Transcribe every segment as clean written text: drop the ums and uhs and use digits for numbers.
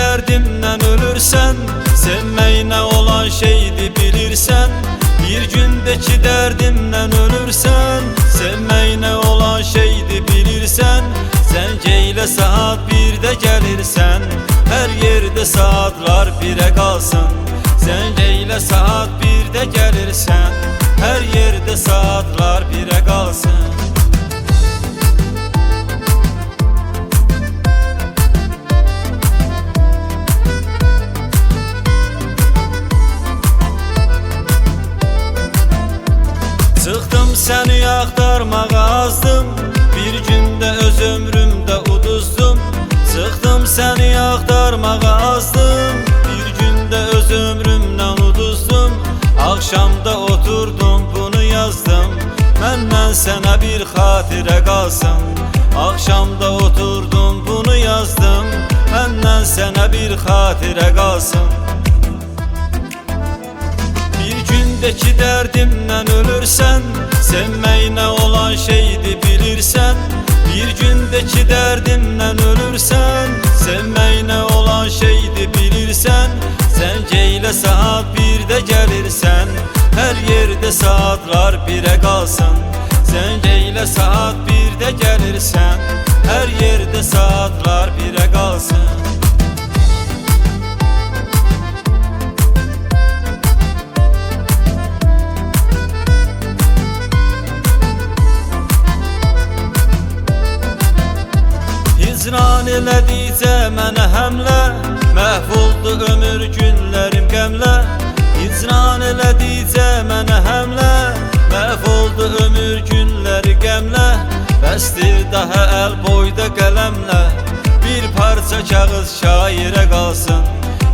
dərdimdən ölürsən, sevməyinə olan şeydi bilirsən. Bir gündəki dərdimdən ölürsən, sevməyinə olan şeydi bilirsən. Zəng eylə saat 1-də gəlirsən, hər yerdə saatlar 1-ə qalsın. Zəng eylə saat 1-də gəlirsən, hər yerdə saatlar 1-ə qalsın. Çıxdım səni axtarmağa azdım, bir gündə öz ömrümdə uduzdum. Çıxdım səni axtarmağa azdım, bir gündə öz ömrümdən uduzdum. Axşamda oturdum bunu yazdım, məndən sənə bir xatirə qalsın. Axşamda oturdum bunu yazdım, məndən sənə bir xatirə qalsın. Bir gündəki dərdimdən ölürsən, sevməyinə olan şeydi bilirsən. Bir gündəki dərdimdən ölürsən, sevməyinə olan şeydi bilirsən. Zəng eylə saat 1-də gəlirsən, hər yerdə saatlar 1-ə qalsın. Zəng eylə saat 1-də gəlirsən, hər yerdə saatlar 1-ə qalsın. Hicran elədikcə mənə həmlə, məhv oldu ömür günlərim qəmlə. Hicran elədikcə mənə həmlə, məhv oldu ömür günləri qəmlə. Bəsdir daha əl boyda qələmlə, bir parça kağız şairə qalsın.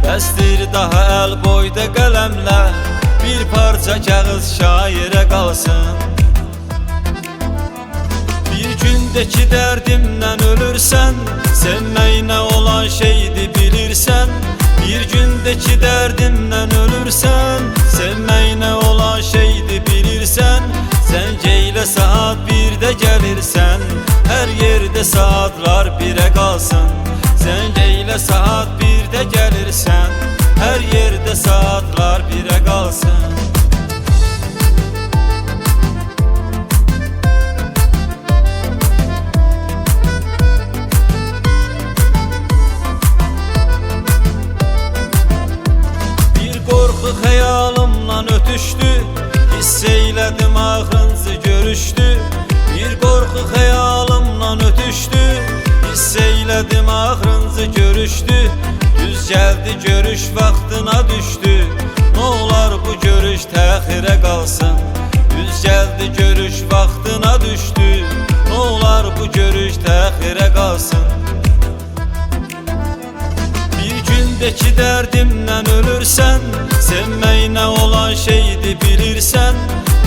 Bəsdir daha əl boyda qələmlə, bir parça kağız şairə qalsın. Bir gündəki dərdimdən ölürsən, sevməyinə olan şeydi bilirsən. Bir gündəki dərdimdən ölürsən, sevməyinə olan şeydi bilirsən. Zəng eylə saat 1-də gəlirsən, hər yerdə saatlar 1-ə qalsın. Zəng eylə saat 1-də gəlirsən, hər yerdə saatlar 1-ə qalsın. Xəyalımdan ötüşdü, hiss eylədim axırıncı görüşdü. Bir qorxu xəyalımdan ötüşdü, hiss eylədim axırıncı görüşdü. Düz gəldi görüş vaxtına düşdü, nə olar bu görüş təxirə qalsın. Düz gəldi görüş vaxtına düşdü, nə olar bu görüş təxirə qalsın. Bir gündəki dərdimdən ölürsən, sevməyinə olan şeydi bilirsən.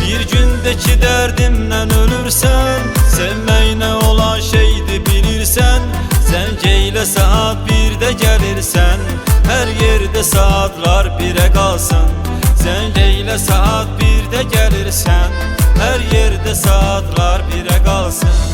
Bir gündəki dərdimdən ölürsən, sevməyinə olan şeydi bilirsən. Zəng eylə saat 1-də gəlirsən, hər yerdə saatlar 1-ə qalsın. Zəng eylə saat 1-də gəlirsən, hər yerdə saatlar 1-ə qalsın.